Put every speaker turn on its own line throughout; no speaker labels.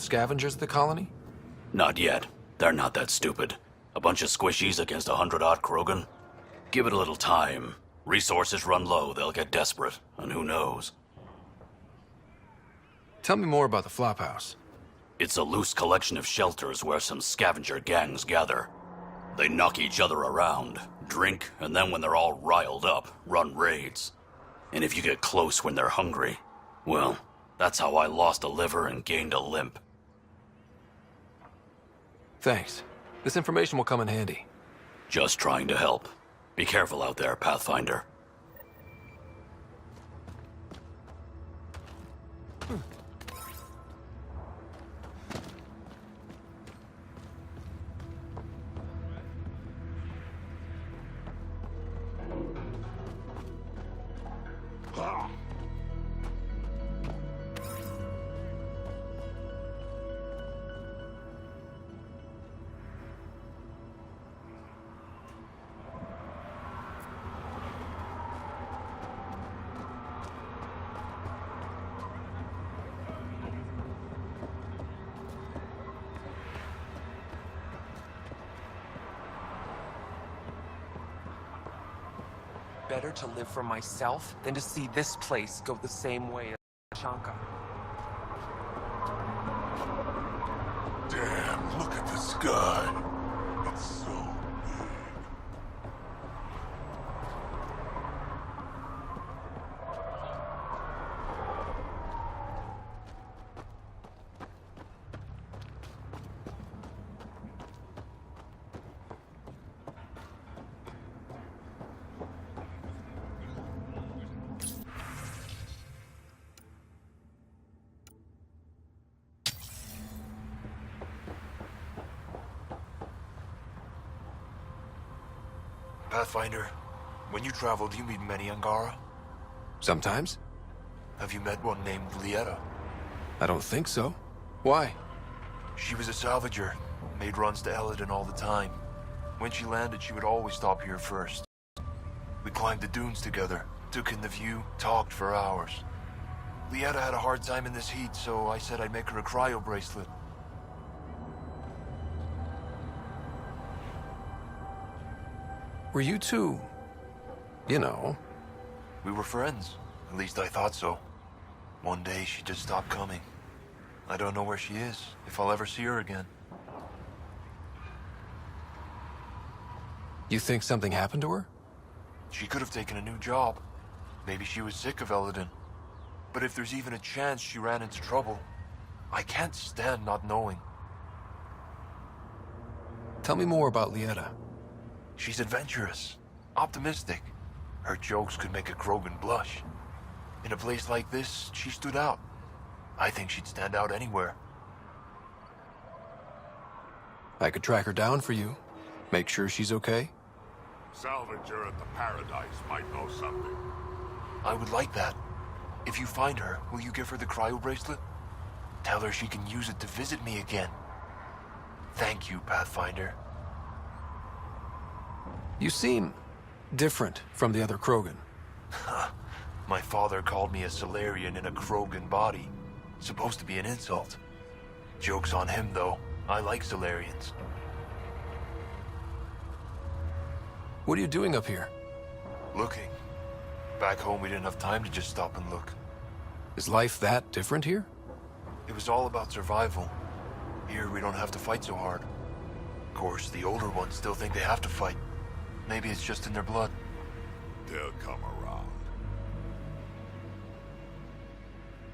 scavengers at the colony?
Not yet. They're not that stupid. A bunch of squishies against 100-odd Krogan? Give it a little time. Resources run low, they'll get desperate, and who knows?
Tell me more about the Flophouse.
It's a loose collection of shelters where some scavenger gangs gather. They knock each other around, drink, and then when they're all riled up, run raids. And if you get close when they're hungry, well, that's how I lost a liver and gained a limp.
Thanks. This information will come in handy.
Just trying to help. Be careful out there, Pathfinder.
Better to live for myself than to see this place go the same way as Chanka.
Damn, look at the sky. It's so big.
Pathfinder, when you travel, do you meet many Angara?
Sometimes.
Have you met one named Lieta?
I don't think so. Why?
She was a salvager, made runs to Eladin all the time. When she landed, she would always stop here first. We climbed the dunes together, took in the view, talked for hours. Lieta had a hard time in this heat, so I said I'd make her a cryo bracelet.
Were you two... you know...
We were friends. At least I thought so. One day she just stopped coming. I don't know where she is, if I'll ever see her again.
You think something happened to her?
She could have taken a new job. Maybe she was sick of Eladin. But if there's even a chance she ran into trouble, I can't stand not knowing.
Tell me more about Lieta.
She's adventurous, optimistic. Her jokes could make a Krogan blush. In a place like this, she stood out. I think she'd stand out anywhere.
I could track her down for you. Make sure she's okay.
Salvager at the Paradise might know something.
I would like that. If you find her, will you give her the cryo bracelet? Tell her she can use it to visit me again. Thank you, Pathfinder.
You seem different from the other Krogan.
My father called me a Solarian in a Krogan body. Supposed to be an insult. Joke's on him, though. I like Solarians.
What are you doing up here?
Looking. Back home, we didn't have time to just stop and look.
Is life that different here?
It was all about survival. Here, we don't have to fight so hard. Of course, the older ones still think they have to fight. Maybe it's just in their blood.
They'll come around.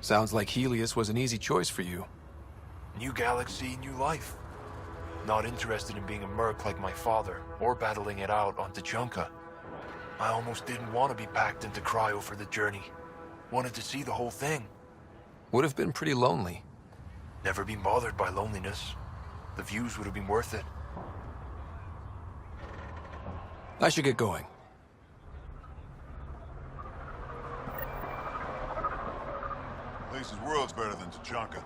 Sounds like Helios was an easy choice for you.
New galaxy, new life. Not interested in being a merc like my father, or battling it out on Tuchanka. I almost didn't want to be packed into cryo for the journey. Wanted to see the whole thing.
Would have been pretty lonely.
Never been bothered by loneliness. The views would have been worth it.
I should get going.
At least his world's better than Tuchanka.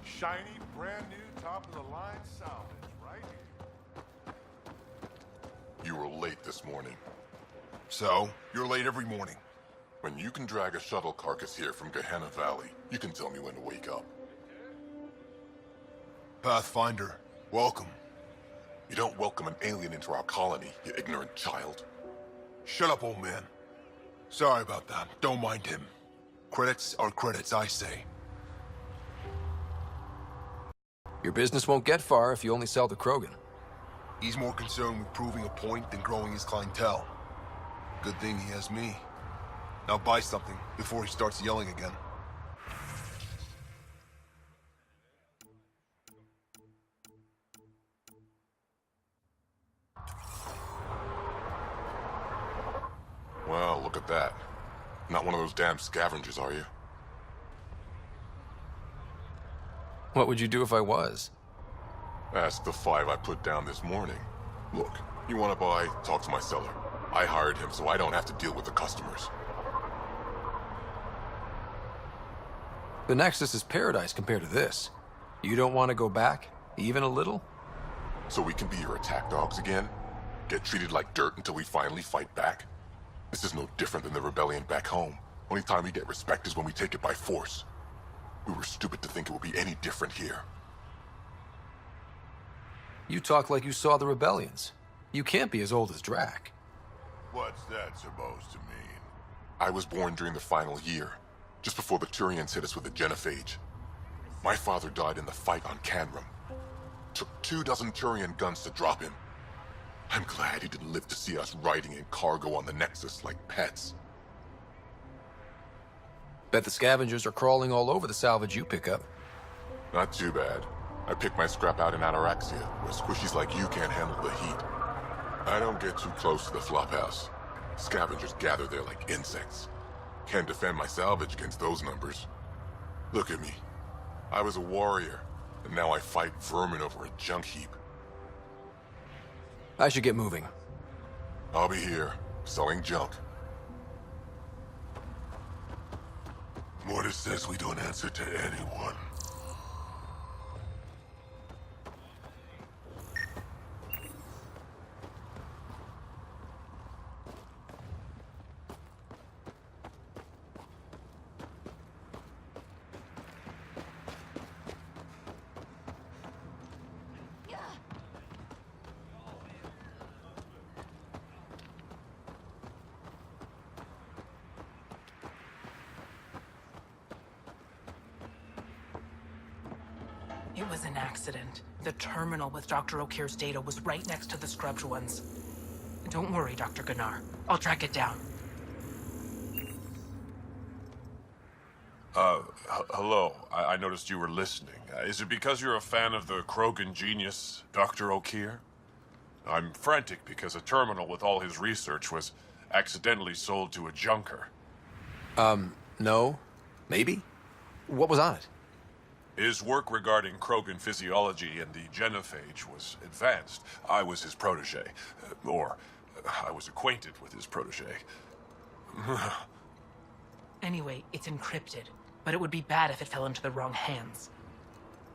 Shiny, brand new, top-of-the-line salvage, right here. You were late this morning. So, you're late every morning.
When you can drag a shuttle carcass here from Gehenna Valley, you can tell me when to wake up.
Pathfinder, welcome.
You don't welcome an alien into our colony, you ignorant child.
Shut up, old man. Sorry about that. Don't mind him. Credits are credits, I say.
Your business won't get far if you only sell to Krogan.
He's more concerned with proving a point than growing his clientele. Good thing he has me. Now buy something before he starts yelling again.
Well, look at that. Not one of those damn scavengers, are you?
What would you do if I was?
Ask the 5 I put down this morning. Look, you want to buy, talk to my seller. I hired him so I don't have to deal with the customers.
The Nexus is paradise compared to this. You don't want to go back, even a little?
So we can be your attack dogs again? Get treated like dirt until we finally fight back? This is no different than the rebellion back home. Only time we get respect is when we take it by force. We were stupid to think it would be any different here.
You talk like you saw the rebellions. You can't be as old as Drac.
What's that supposed to mean?
I was born during the final year, just before the Turians hit us with the genophage. My father died in the fight on Canrum. Took 24 Turian guns to drop him. I'm glad he didn't live to see us riding in cargo on the Nexus like pets.
Bet the scavengers are crawling all over the salvage you pick up.
Not too bad. I pick my scrap out in Ataraxia, where squishies like you can't handle the heat. I don't get too close to the flophouse. Scavengers gather there like insects. Can't defend my salvage against those numbers. Look at me. I was a warrior, and now I fight vermin over a junk heap.
I should get moving.
I'll be here, selling junk.
Mortis says we don't answer to anyone.
It was an accident. The terminal with Dr. O'Keefe's data was right next to the scrubbed ones. Don't worry, Dr. Gunnar. I'll track it down.
Hello. I noticed you were listening. Is it because you're a fan of the Krogan genius, Dr. O'Keefe? I'm frantic because a terminal with all his research was accidentally sold to a junker.
No? Maybe? What was on it?
His work regarding Krogan physiology and the genophage was advanced. I was his protege. I was acquainted with his protege.
Anyway, it's encrypted, but it would be bad if it fell into the wrong hands.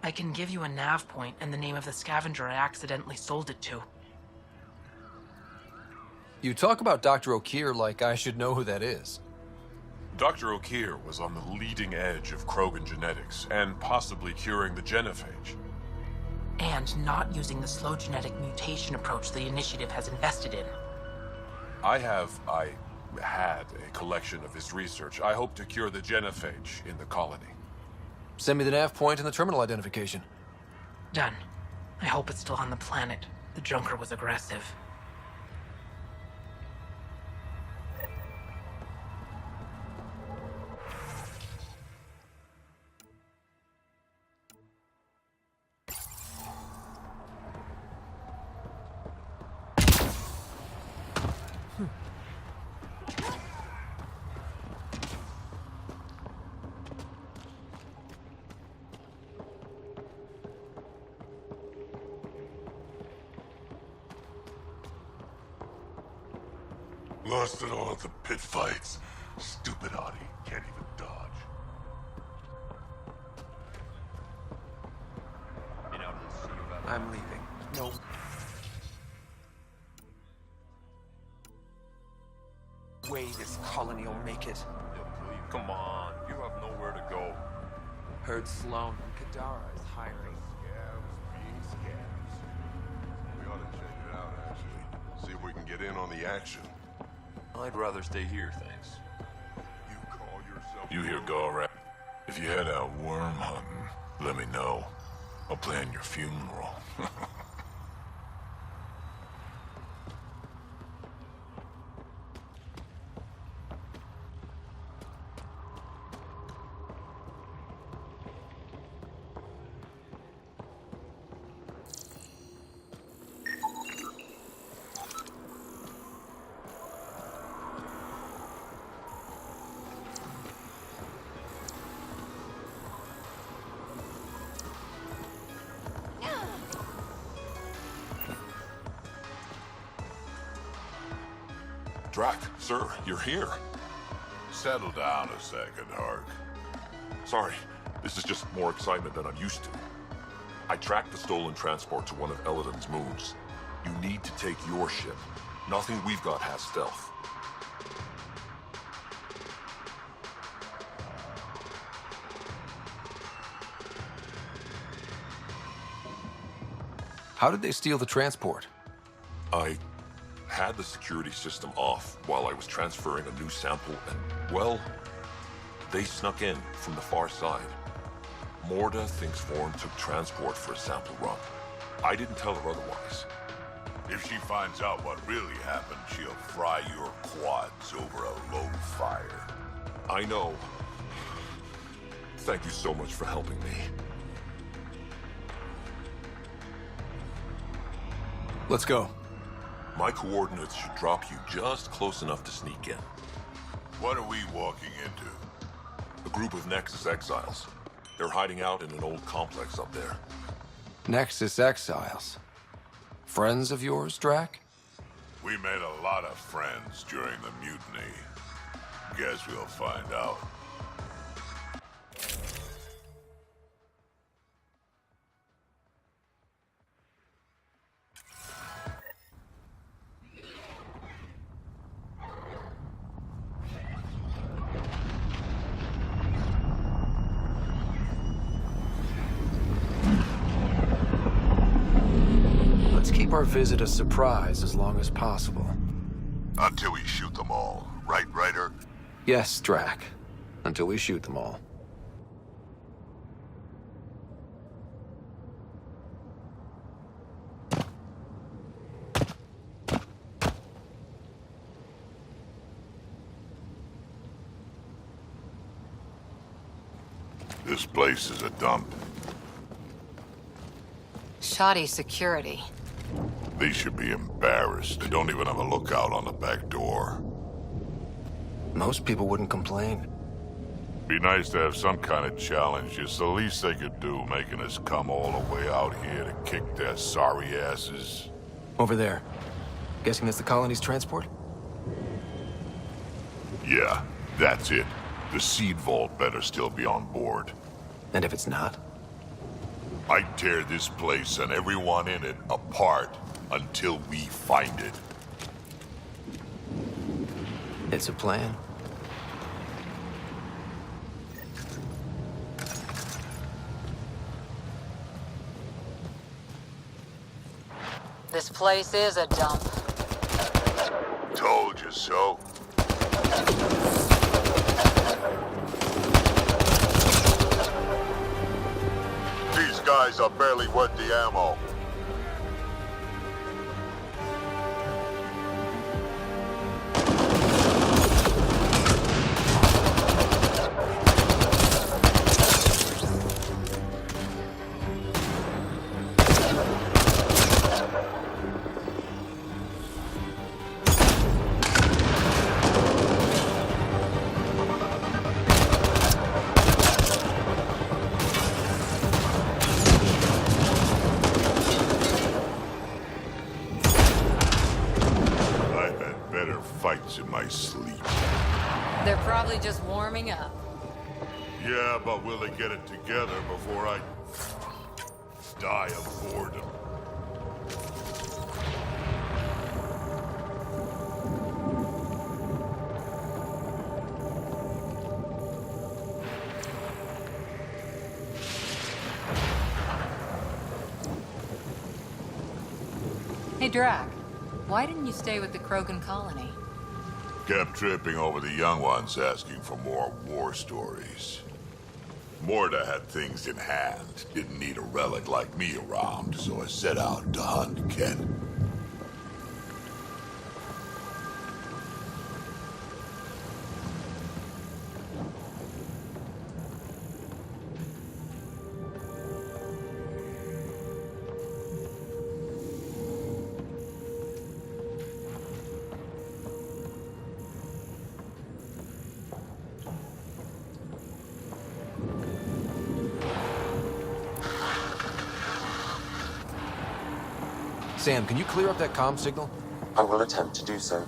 I can give you a nav point and the name of the scavenger I accidentally sold it to.
You talk about Dr. O'Keefe like I should know who that is.
Dr. O'Keefe was on the leading edge of Krogan genetics and possibly curing the genophage.
And not using the slow genetic mutation approach the Initiative has invested in.
I had a collection of his research. I hope to cure the genophage in the colony.
Send me the nav point and the terminal identification.
Done. I hope it's still on the planet. The Junker was aggressive.
Lost it all at the pit fights. Stupid Audi can't even dodge.
I'm leaving. No. way this colony will make it.
Yeah, please, come on. You have nowhere to go.
Heard Sloan from Kadara is hiring.
We ought to check it out, actually. See if we can get in on the action.
I'd rather stay here, thanks.
You call yourself...
You hear Gorak? If you head out worm hunting, let me know. I'll plan your funeral.
Drac, sir, you're here.
Settle down a second, Hark.
Sorry, this is just more excitement than I'm used to. I tracked the stolen transport to one of Elodin's moons. You need to take your ship. Nothing we've got has stealth.
How did they steal the transport?
I had the security system off while I was transferring a new sample and, well, they snuck in from the far side. Morda thinks Vorn took transport for a sample run. I didn't tell her otherwise.
If she finds out what really happened, she'll fry your quads over a low fire.
I know. Thank you so much for helping me.
Let's go.
My coordinates should drop you just close enough to sneak in.
What are we walking into?
A group of Nexus exiles. They're hiding out in an old complex up there.
Nexus exiles. Friends of yours, Drac?
We made a lot of friends during the mutiny. Guess we'll find out.
Let's keep our visit a surprise as long as possible.
Until we shoot them all. Right, Ryder?
Yes, Drac. Until we shoot them all.
This place is a dump.
Shoddy security.
They should be embarrassed. They don't even have a lookout on the back door.
Most people wouldn't complain.
Be nice to have some kind of challenge. It's the least they could do, making us come all the way out here to kick their sorry asses.
Over there. Guessing that's the colony's transport?
Yeah, that's it. The seed vault better still be on board.
And if it's not?
I'd tear this place and everyone in it apart until we find it.
It's a plan.
This place is a dump.
Told you so. These guys are barely worth the ammo. Fights in my sleep.
They're probably just warming up.
Yeah, but will they get it together before I die of boredom?
Drac, why didn't you stay with the Krogan colony?
Kept tripping over the young ones asking for more war stories. Morta had things in hand, didn't need a relic like me around, so I set out to hunt Ken.
Sam, can you clear up that comm signal?
I will attempt to do so.